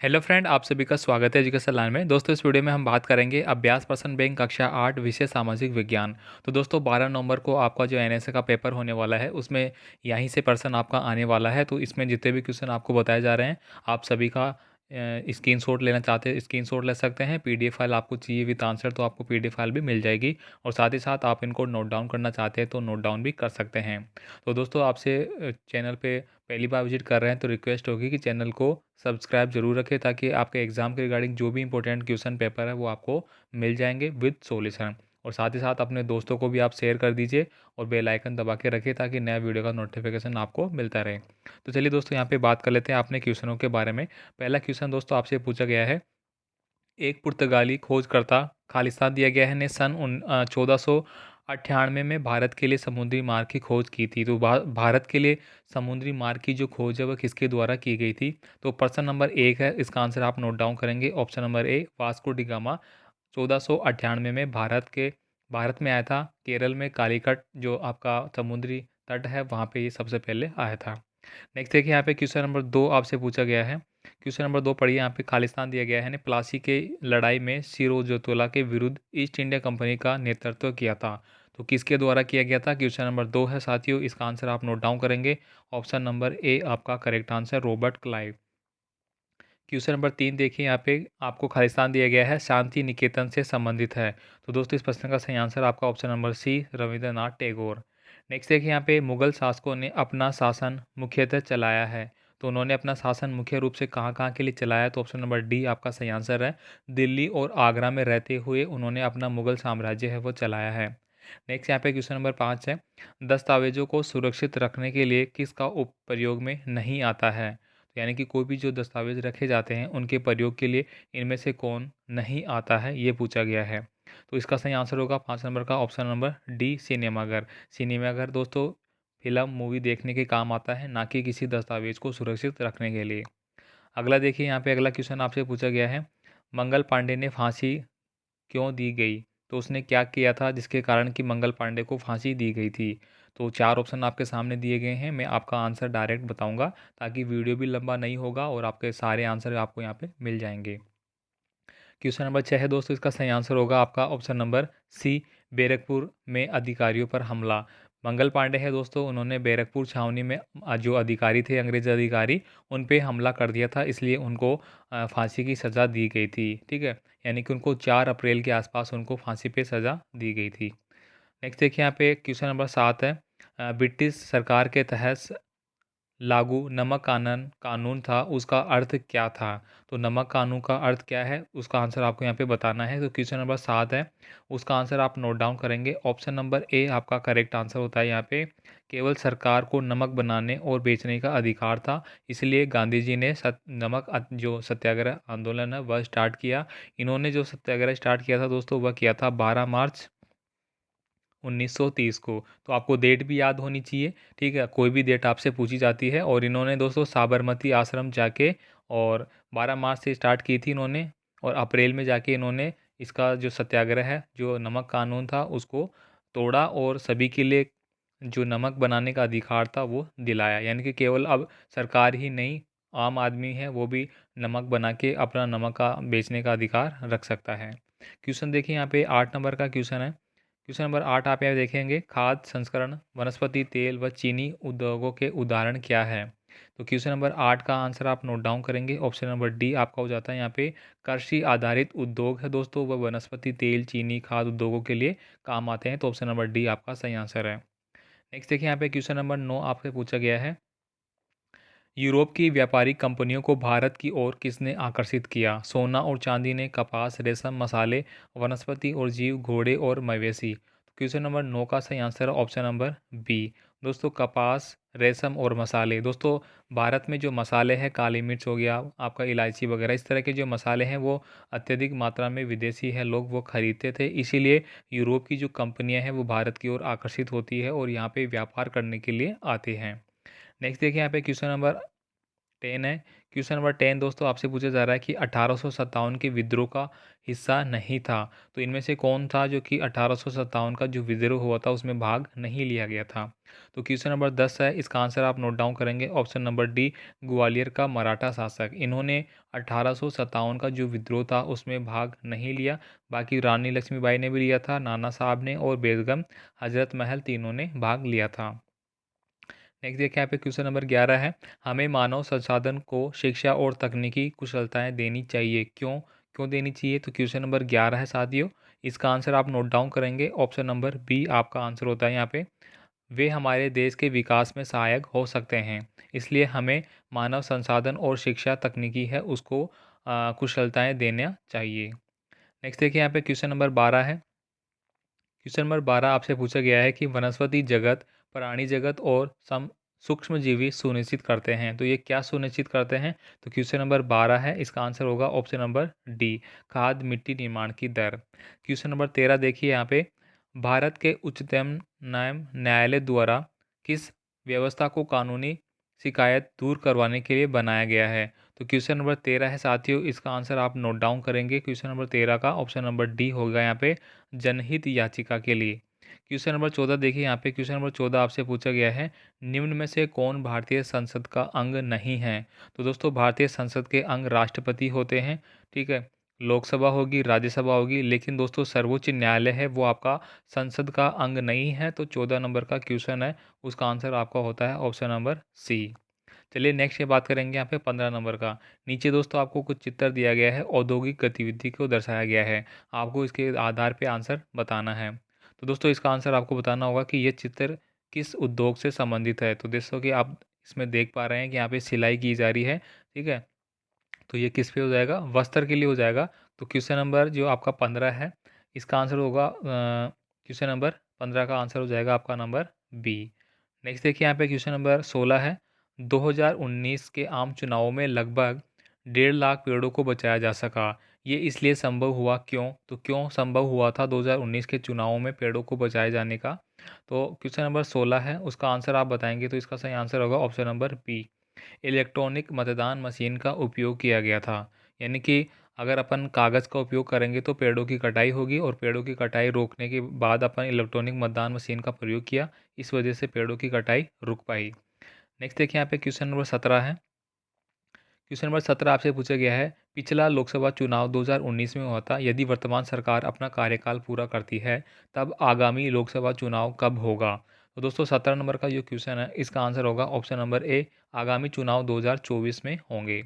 Hello friend, आप सभी का स्वागत है एजुकेशन लाइन में। दोस्तों, इस वीडियो में हम बात करेंगे अभ्यास प्रश्न बैंक कक्षा 8 विषय सामाजिक विज्ञान। तो दोस्तों, 12 नवंबर को आपका जो एनएसए का पेपर होने वाला है, उसमें यहीं से प्रश्न आपका आने वाला है। तो इसमें जितने भी क्वेश्चन आपको बताए जा रहे हैं, आप सभी का स्क्रीनशॉट लेना चाहते हैं, स्क्रीनशॉट ले सकते हैं। पीडीएफ फाइल आपको चाहिए विद आंसर, तो आपको पीडीएफ फाइल भी मिल जाएगी। और साथ ही साथ आप इनको नोट डाउन करना चाहते हैं तो नोट डाउन भी कर सकते हैं। तो दोस्तों, आपसे चैनल पे पहली बार विजिट कर रहे हैं तो रिक्वेस्ट होगी कि चैनल को सब्सक्राइब जरूर रखें, ताकि आपके एग्जाम के रिगार्डिंग जो भी इंपॉर्टेंट क्वेश्चन पेपर है वो आपको मिल जाएंगे विद सॉल्यूशन। और साथ ही साथ अपने दोस्तों को भी आप शेयर कर दीजिए और बेल आइकन दबा के रखिए, ताकि नया वीडियो का नोटिफिकेशन आपको मिलता रहे। तो चलिए दोस्तों, यहाँ पे बात कर लेते हैं अपने क्वेश्चनों के बारे में। पहला क्वेश्चन दोस्तों आपसे पूछा गया है, एक पुर्तगाली खोजकर्ता, खालिस्तान दिया गया है, ने सन 1498 में भारत के लिए समुद्री मार्ग की खोज की थी। तो भारत के लिए समुद्री मार्ग की जो खोज है वह किसके द्वारा की गई थी? तो प्रश्न नंबर 1 है, इसका आंसर आप नोट डाउन करेंगे। Option number A, Vasco D gamma 1498 में भारत में आया था। केरल में कालीकट जो आपका समुद्री तट है, वहाँ पे ये सबसे पहले आया था। नेक्स्ट देखिए, यहाँ पे क्वेश्चन नंबर 2 आपसे पूछा गया है। क्वेश्चन नंबर 2 पढ़िए, यहाँ पे खालिस्तान दिया गया है ने प्लासी के लड़ाई में सिरोजतौला के विरुद्ध ईस्ट इंडिया कंपनी का नेतृत्व किया था। तो किसके द्वारा किया गया था? क्वेश्चन नंबर 2 है साथियों, इसका आंसर आप नोट डाउन करेंगे। ऑप्शन नंबर ए आपका correct answer, Robert Clive. Question number 3 देखिए, यहाँ पे आपको खालिस्तान दिया गया है, शांति निकेतन से संबंधित है। तो दोस्तों, इस प्रश्न का सही आंसर आपका option number C, Rabindranath Tagore. Next देखिए, यहाँ पे मुगल शासकों ने अपना शासन मुख्यतः चलाया है। तो उन्होंने अपना शासन मुख्य रूप से कहाँ कहाँ के लिए चलाया? तो ऑप्शन नंबर डी आपका सही आंसर है, दिल्ली और आगरा में रहते हुए उन्होंने अपना मुगल साम्राज्य है वो चलाया है। नेक्स्ट यहाँ पे क्वेश्चन नंबर 5 है, दस्तावेजों को सुरक्षित रखने के लिए किसका प्रयोग में नहीं आता है? यानी कि कोई भी जो दस्तावेज रखे जाते हैं उनके प्रयोग के लिए इनमें से कौन नहीं आता है, ये पूछा गया है। तो इसका सही आंसर होगा 5 नंबर का, ऑप्शन नंबर डी, सिनेमाघर। सिनेमाघर दोस्तों फिल्म मूवी देखने के काम आता है, ना कि किसी दस्तावेज को सुरक्षित रखने के लिए। अगला देखिए, यहाँ पे अगला क्वेश्चन आपसे पूछा गया है, मंगल पांडे ने फांसी क्यों दी गई? तो उसने क्या किया था जिसके कारण कि मंगल पांडे को फांसी दी गई थी? तो 4 ऑप्शन आपके सामने दिए गए हैं, मैं आपका आंसर डायरेक्ट बताऊंगा, ताकि वीडियो भी लंबा नहीं होगा और आपके सारे आंसर आपको यहाँ पे मिल जाएंगे। क्वेश्चन नंबर 6 है दोस्तों, इसका सही आंसर होगा आपका ऑप्शन नंबर सी, बैरकपुर में अधिकारियों पर हमला। मंगल पांडे है दोस्तों, उन्होंने बैरकपुर छावनी में जो अधिकारी थे, अंग्रेज अधिकारी, उन पे हमला कर दिया था, इसलिए उनको फांसी की सज़ा दी गई थी। ठीक है, यानी कि उनको 4 अप्रैल के आसपास उनको फांसी पे सज़ा दी गई थी। नेक्स्ट देखिए, यहाँ पे क्वेश्चन नंबर 7 है, ब्रिटिश सरकार के तहत लागू नमक कानून कानून था, उसका अर्थ क्या था? तो नमक कानून का अर्थ क्या है, उसका आंसर आपको यहाँ पे बताना है। तो क्वेश्चन नंबर 7 है, उसका आंसर आप नोट डाउन करेंगे। ऑप्शन नंबर ए आपका करेक्ट आंसर होता है। यहाँ पे केवल सरकार को नमक बनाने और बेचने का अधिकार था, इसलिए गांधी जी ने जो सत्याग्रह आंदोलन है वह स्टार्ट किया। इन्होंने जो सत्याग्रह स्टार्ट किया था दोस्तों, वह किया था 12 मार्च 1930 को। तो आपको डेट भी याद होनी चाहिए। ठीक है, कोई भी डेट आपसे पूछी जाती है। और इन्होंने दोस्तों साबरमती आश्रम जाके, और 12 मार्च से स्टार्ट की थी इन्होंने, और अप्रैल में जाके इन्होंने इसका जो सत्याग्रह है, जो नमक कानून था, उसको तोड़ा और सभी के लिए जो नमक बनाने का अधिकार था वो दिलाया। यानी कि केवल अब सरकार ही नहीं, आम आदमी है वो भी नमक बना के अपना नमक का बेचने का अधिकार रख सकता है। क्वेश्चन देखिए, यहाँ पे 8 नंबर का क्वेश्चन है। क्वेश्चन नंबर 8 आप यहाँ देखेंगे, खाद्य संस्करण, वनस्पति तेल व चीनी उद्योगों के उदाहरण क्या है? तो क्वेश्चन नंबर 8 का आंसर आप नोट डाउन करेंगे। ऑप्शन नंबर डी आपका हो जाता है यहाँ पे, कृषि आधारित उद्योग है दोस्तों, वह वनस्पति तेल, चीनी, खाद्य उद्योगों के लिए काम आते हैं। तो ऑप्शन नंबर डी आपका सही आंसर है। नेक्स्ट देखिए, यहाँ पे क्वेश्चन नंबर 9 आपसे पूछा गया है, यूरोप की व्यापारिक कंपनियों को भारत की ओर किसने आकर्षित किया? सोना और चांदी ने, कपास, रेशम, मसाले, वनस्पति और जीव, घोड़े और मवेशी। तो क्वेश्चन नंबर 9 का सही आंसर है ऑप्शन नंबर बी, दोस्तों कपास, रेशम और मसाले। दोस्तों, भारत में जो मसाले हैं, काली मिर्च हो गया, आपका इलायची वगैरह, इस तरह के जो मसाले हैं वो अत्यधिक मात्रा में विदेशी है लोग वो खरीदते थे, इसीलिए यूरोप की जो कंपनियां हैं वो भारत की ओर आकर्षित होती है और यहाँ पे व्यापार करने के लिए आते हैं। नेक्स्ट देखिए, यहाँ पे क्वेश्चन नंबर 10 है, क्वेश्चन नंबर 10 दोस्तों आपसे पूछा जा रहा है कि 1857 के विद्रोह का हिस्सा नहीं था। तो इनमें से कौन था जो कि 1857 का जो विद्रोह हुआ था उसमें भाग नहीं लिया गया था? तो क्वेश्चन नंबर 10 है, इसका आंसर आप नोट डाउन करेंगे। ऑप्शन नंबर डी, ग्वालियर का मराठा शासक। इन्होंने 1857 का जो विद्रोह था उसमें भाग नहीं लिया। बाकी रानी लक्ष्मीबाई ने भी लिया था, नाना साहब ने और बेगम हजरत महल, तीनों ने भाग लिया था। नेक्स्ट देखिए यहाँ पे क्वेश्चन नंबर 11 है, हमें मानव संसाधन को शिक्षा और तकनीकी कुशलताएं देनी चाहिए, क्यों क्यों देनी चाहिए? तो क्वेश्चन नंबर 11 है साथियों, इसका आंसर आप नोट डाउन करेंगे। ऑप्शन नंबर बी आपका आंसर होता है यहाँ पे, वे हमारे देश के विकास में सहायक हो सकते हैं, इसलिए हमें मानव संसाधन और शिक्षा तकनीकी है उसको कुशलताएं देना चाहिए। नेक्स्ट देखिए यहाँ पे क्वेश्चन नंबर 12 है। क्वेश्चन नंबर 12 आपसे पूछा गया है कि वनस्पति जगत, प्राणी जगत और सम सूक्ष्मजीवी सुनिश्चित करते हैं, तो ये क्या सुनिश्चित करते हैं? तो क्वेश्चन नंबर 12 है, इसका आंसर होगा ऑप्शन नंबर डी, खाद मिट्टी निर्माण की दर। क्वेश्चन नंबर 13 देखिए यहाँ पे, भारत के उच्चतम न्यायालय द्वारा किस व्यवस्था को कानूनी शिकायत दूर करवाने के लिए बनाया गया है? तो क्वेश्चन नंबर 13 है साथियों, इसका आंसर आप नोट डाउन करेंगे। क्वेश्चन नंबर 13 का ऑप्शन नंबर डी होगा यहाँ पे, जनहित याचिका के लिए। क्वेश्चन नंबर 14 देखिए यहाँ पे, क्वेश्चन नंबर 14 आपसे पूछा गया है, निम्न में से कौन भारतीय संसद का अंग नहीं है? तो दोस्तों भारतीय संसद के अंग राष्ट्रपति होते हैं, ठीक है, लोकसभा होगी, राज्यसभा होगी, लेकिन दोस्तों सर्वोच्च न्यायालय है वो आपका संसद का अंग नहीं है। तो 14 नंबर का क्वेश्चन है, उसका आंसर आपका होता है ऑप्शन नंबर सी। चलिए नेक्स्ट ये बात करेंगे यहाँ पे 15 नंबर का। नीचे दोस्तों आपको कुछ चित्र दिया गया है, औद्योगिक गतिविधि को दर्शाया गया है, आपको इसके आधार पे आंसर बताना है। तो दोस्तों इसका आंसर आपको बताना होगा कि ये चित्र किस उद्योग से संबंधित है। तो दोस्तों कि आप इसमें देख पा रहे हैं कि यहाँ पे सिलाई की जा रही है, ठीक है, तो ये किस पे हो जाएगा? वस्त्र के लिए हो जाएगा। तो क्वेश्चन नंबर जो आपका 15 है, इसका आंसर होगा क्वेश्चन नंबर 15 का आंसर हो जाएगा आपका नंबर बी। नेक्स्ट देखिए यहाँ पे क्वेश्चन नंबर 16 है, 2019 के आम चुनावों में लगभग 1.5 लाख पेड़ों को बचाया जा सका, ये इसलिए संभव हुआ क्यों? तो क्यों संभव हुआ था 2019 के चुनावों में पेड़ों को बचाए जाने का? तो क्वेश्चन नंबर 16 है, उसका आंसर आप बताएंगे, तो इसका सही आंसर होगा ऑप्शन नंबर बी, इलेक्ट्रॉनिक मतदान मशीन का उपयोग किया गया था। यानी कि अगर अपन कागज़ का उपयोग करेंगे तो पेड़ों की कटाई होगी, और पेड़ों की कटाई रोकने के बाद अपन इलेक्ट्रॉनिक मतदान मशीन का प्रयोग किया, इस वजह से पेड़ों की कटाई रुक पाई। नेक्स्ट देखिए यहाँ पे क्वेश्चन नंबर 17 है। क्वेश्चन नंबर 17 आपसे पूछा गया है, पिछला लोकसभा चुनाव 2019 में हुआ था, यदि वर्तमान सरकार अपना कार्यकाल पूरा करती है तब आगामी लोकसभा चुनाव कब होगा? तो दोस्तों 17 नंबर का जो क्वेश्चन है, इसका आंसर होगा ऑप्शन नंबर ए, आगामी चुनाव 2024 में होंगे।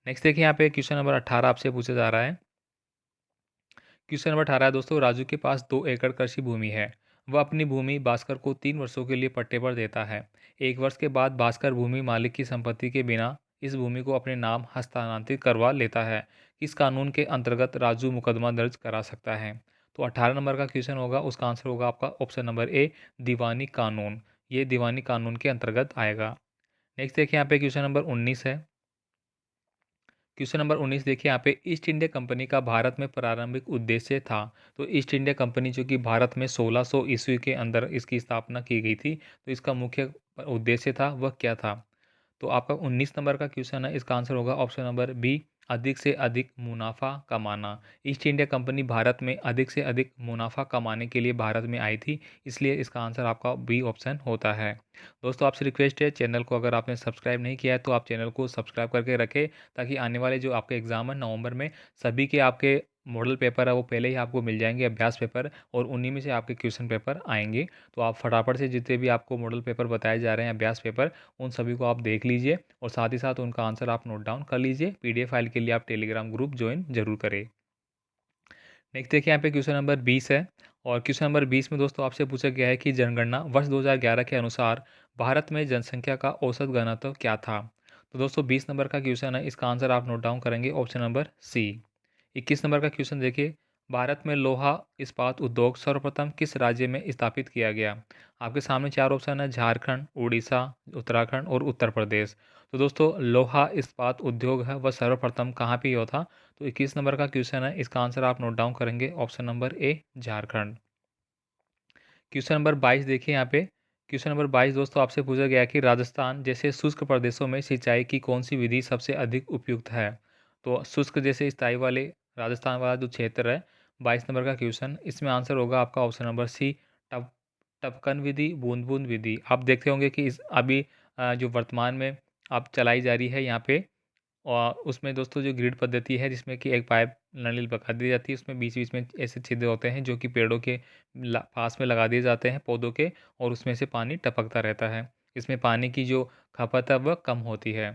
नेक्स्ट देखिए यहाँ पे क्वेश्चन नंबर 18 आपसे पूछा जा रहा है। क्वेश्चन नंबर 18 है दोस्तों, राजू के पास 2 एकड़ कृषि भूमि है, वह अपनी भूमि भास्कर को 3 वर्षों के लिए पट्टे पर देता है। 1 वर्ष के बाद भास्कर भूमि मालिक की संपत्ति के बिना इस भूमि को अपने नाम हस्तांतरित करवा लेता है, किस कानून के अंतर्गत राजू मुकदमा दर्ज करा सकता है? तो 18 नंबर का क्वेश्चन होगा, उसका आंसर होगा आपका ऑप्शन नंबर ए, दीवानी कानून, ये दीवानी कानून के अंतर्गत आएगा। नेक्स्ट देखिए यहाँ पे क्वेश्चन नंबर 19 है। क्वेश्चन नंबर 19 देखिए यहाँ पे, ईस्ट इंडिया कंपनी का भारत में प्रारंभिक उद्देश्य था। तो ईस्ट इंडिया कंपनी जो कि भारत में 1600 ईस्वी के अंदर इसकी स्थापना की गई थी, तो इसका मुख्य उद्देश्य था वह क्या था? तो आपका 19 नंबर का क्वेश्चन है, इसका आंसर होगा ऑप्शन नंबर बी, अधिक से अधिक मुनाफा कमाना। ईस्ट इंडिया कंपनी भारत में अधिक से अधिक मुनाफा कमाने के लिए भारत में आई थी, इसलिए इसका आंसर आपका बी ऑप्शन होता है। दोस्तों आपसे रिक्वेस्ट है, चैनल को अगर आपने सब्सक्राइब नहीं किया है तो आप चैनल को सब्सक्राइब करके रखें, ताकि आने वाले जो आपके एग्ज़ाम है नवंबर में, सभी के आपके मॉडल पेपर है वो पहले ही आपको मिल जाएंगे, अभ्यास पेपर, और उन्हीं में से आपके क्वेश्चन पेपर आएंगे। तो आप फटाफट से जितने भी आपको मॉडल पेपर बताए जा रहे हैं, अभ्यास पेपर, उन सभी को आप देख लीजिए, और साथ ही साथ उनका आंसर आप नोट डाउन कर लीजिए। पीडीएफ फाइल के लिए आप टेलीग्राम ग्रुप ज्वाइन जरूर करें। नेक्स्ट देखिए यहाँ पे क्वेश्चन नंबर 20 है, और क्वेश्चन नंबर 20 में दोस्तों आपसे पूछा गया है कि जनगणना वर्ष 2011 के अनुसार भारत में जनसंख्या का औसत घनत्व क्या था? तो दोस्तों 20 नंबर का क्वेश्चन है, इसका आंसर आप नोट डाउन करेंगे ऑप्शन नंबर सी। 21 नंबर का क्वेश्चन देखिए, भारत में लोहा इस्पात उद्योग सर्वप्रथम किस राज्य में स्थापित किया गया? आपके सामने चार ऑप्शन है, झारखंड, उड़ीसा, उत्तराखंड और उत्तर प्रदेश। तो दोस्तों लोहा इस्पात उद्योग है वह सर्वप्रथम कहाँ पे हुआ था? तो 21 नंबर का क्वेश्चन है, इसका आंसर आप नोट डाउन करेंगे option number A, Jharkhand. Question number 22 देखिए यहाँ पे, क्वेश्चन नंबर 22 दोस्तों आपसे पूछा गया है कि राजस्थान जैसे शुष्क प्रदेशों में सिंचाई की कौन सी विधि सबसे अधिक उपयुक्त है। तो शुष्क जैसे स्थाई वाले राजस्थान वाला जो क्षेत्र है, 22 नंबर का क्वेश्चन, इसमें आंसर होगा आपका ऑप्शन नंबर सी, टप टपकन विधि, बूंद बूंद विधि। आप देखते होंगे कि इस अभी जो वर्तमान में अब चलाई जा रही है यहाँ पे, और उसमें दोस्तों जो ग्रिड पद्धति है जिसमें कि एक पाइप नली लगा दी जाती है, उसमें बीच बीच में ऐसे छिद्र होते हैं जो कि पेड़ों के पास में लगा दिए जाते हैं पौधों के, और उसमें से पानी टपकता रहता है। इसमें पानी की जो खपत है वह कम होती है।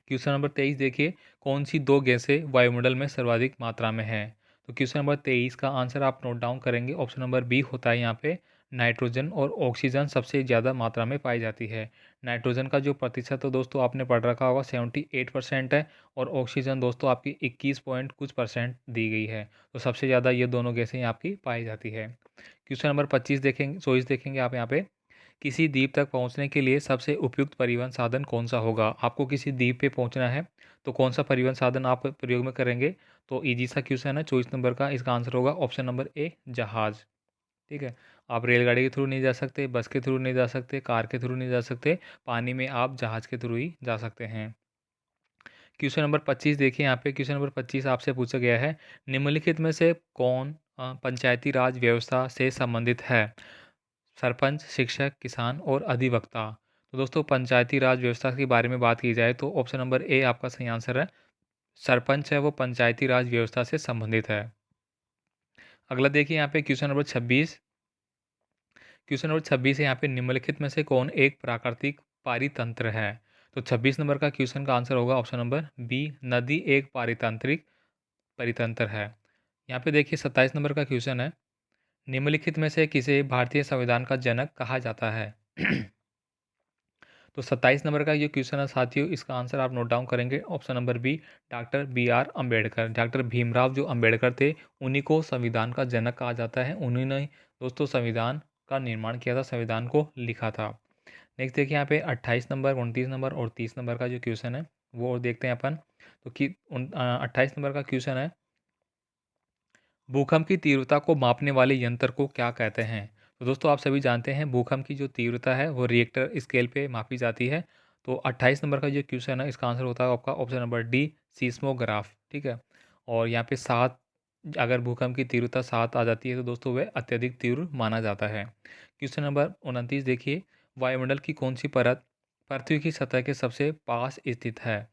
क्वेश्चन नंबर 23 देखिए, कौन सी दो गैसें वायुमंडल में सर्वाधिक मात्रा में है। तो क्वेश्चन नंबर 23 का आंसर आप नोट डाउन करेंगे, ऑप्शन नंबर बी होता है यहाँ पे नाइट्रोजन और ऑक्सीजन सबसे ज़्यादा मात्रा में पाई जाती है। नाइट्रोजन का जो प्रतिशत तो दोस्तों आपने पढ़ रखा होगा 78% है, और ऑक्सीजन दोस्तों आपकी 21 पॉइंट कुछ परसेंट दी गई है। तो सबसे ज़्यादा ये दोनों गैसें आपकी पाई जाती है। क्वेश्चन नंबर 25 देखेंगे, 24 देखेंगे आप यहाँ पे, किसी द्वीप तक पहुंचने के लिए सबसे उपयुक्त परिवहन साधन कौन सा होगा। आपको किसी द्वीप पे पहुंचना है तो कौन सा परिवहन साधन आप प्रयोग में करेंगे। तो इजी सा क्वेश्चन है 24 नंबर का, इसका आंसर होगा ऑप्शन नंबर ए, जहाज। ठीक है, आप रेलगाड़ी के थ्रू नहीं जा सकते, बस के थ्रू नहीं जा सकते, कार के थ्रू नहीं जा सकते, पानी में आप जहाज के थ्रू ही जा सकते हैं। क्वेश्चन नंबर 25 देखिए, यहाँ पे क्वेश्चन नंबर 25 आपसे पूछा गया है, निम्नलिखित में से कौन पंचायती राज व्यवस्था से संबंधित है। सरपंच, शिक्षक, किसान और अधिवक्ता। तो दोस्तों पंचायती राज व्यवस्था के बारे में बात की जाए तो ऑप्शन नंबर ए आपका सही आंसर है। सरपंच है वो पंचायती राज व्यवस्था से संबंधित है। अगला देखिए यहाँ पे क्वेश्चन नंबर 26। क्वेश्चन नंबर 26 है यहाँ पे, निम्नलिखित में से कौन एक प्राकृतिक पारितंत्र है। तो 26 नंबर का क्वेश्चन का आंसर होगा ऑप्शन नंबर बी, नदी एक पारितंत्रिक परितंत्र है। यहाँ पे देखिए 27 नंबर का क्वेश्चन है, निम्नलिखित में से किसे भारतीय संविधान का जनक कहा जाता है। तो 27 नंबर का ये क्वेश्चन है साथियों, इसका आंसर आप नोट डाउन करेंगे, option number B, doctor B R Ambedkar. Doctor Bhimrao जो अम्बेडकर थे, उन्हीं को संविधान का जनक कहा जाता है। उन्हीं ने दोस्तों संविधान का निर्माण किया था, संविधान को लिखा था। नेक्स्ट देखिए यहाँ पे 28 नंबर, 29 नंबर और 30 नंबर का जो क्वेश्चन है वो और देखते हैं अपन। तो कि 28 नंबर का क्वेश्चन है, भूकंप की तीव्रता को मापने वाले यंत्र को क्या कहते हैं। तो दोस्तों आप सभी जानते हैं भूकंप की जो तीव्रता है वो रिएक्टर स्केल पे मापी जाती है। तो 28 नंबर का जो क्वेश्चन है इसका आंसर होता है आपका ऑप्शन नंबर डी, सीस्मोग्राफ। ठीक है, और यहाँ पे 7, अगर भूकंप की तीव्रता 7 आ जाती है तो दोस्तों वह अत्यधिक तीव्र माना जाता है। क्वेश्चन नंबर 29 देखिए, वायुमंडल की कौन सी परत पृथ्वी की सतह के सबसे पास स्थित है।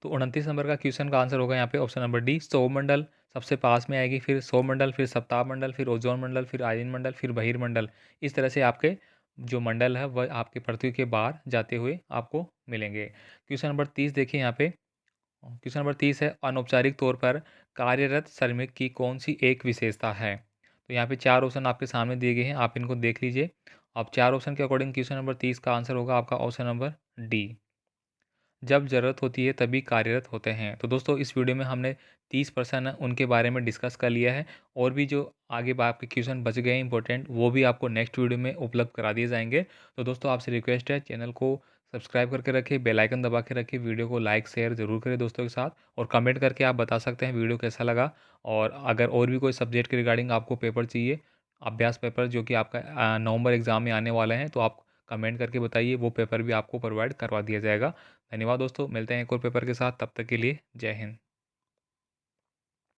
तो 29 नंबर का क्वेश्चन का आंसर होगा यहाँ पे ऑप्शन नंबर डी, सौरमंडल सबसे पास में आएगी, फिर सौरमंडल, फिर सप्ताह मंडल, फिर ओजोन मंडल, फिर आयन मंडल, फिर बहिर्मंडल। इस तरह से आपके जो मंडल है वह आपके पृथ्वी के बाहर जाते हुए आपको मिलेंगे। क्वेश्चन नंबर 30 देखिए यहाँ पे, क्वेश्चन नंबर 30 है, अनौपचारिक तौर पर कार्यरत श्रमिक की कौन सी एक विशेषता है। तो यहाँ पे 4 ऑप्शन आपके सामने दिए गए हैं, आप इनको देख लीजिए। अब 4 ऑप्शन के अकॉर्डिंग क्वेश्चन नंबर 30 का आंसर होगा आपका ऑप्शन नंबर डी, जब ज़रूरत होती है तभी कार्यरत होते हैं। तो दोस्तों इस वीडियो में हमने 30% उनके बारे में डिस्कस कर लिया है, और भी जो आगे आपके क्वेश्चन बच गए हैं इंपॉर्टेंट, वो भी आपको नेक्स्ट वीडियो में उपलब्ध करा दिए जाएंगे। तो दोस्तों आपसे रिक्वेस्ट है, चैनल को सब्सक्राइब करके रखिए, बेल आइकन दबा के रखिए, वीडियो को लाइक शेयर ज़रूर करें दोस्तों के साथ, और कमेंट करके आप बता सकते हैं वीडियो कैसा लगा। और अगर और भी कोई सब्जेक्ट के रिगार्डिंग आपको पेपर चाहिए, अभ्यास पेपर जो कि आपका नवंबर एग्ज़ाम में आने वाले हैं, तो आप कमेंट करके बताइए, वो पेपर भी आपको प्रोवाइड करवा दिया जाएगा। धन्यवाद दोस्तों, मिलते हैं एक और पेपर के साथ, तब तक के लिए जय हिंद।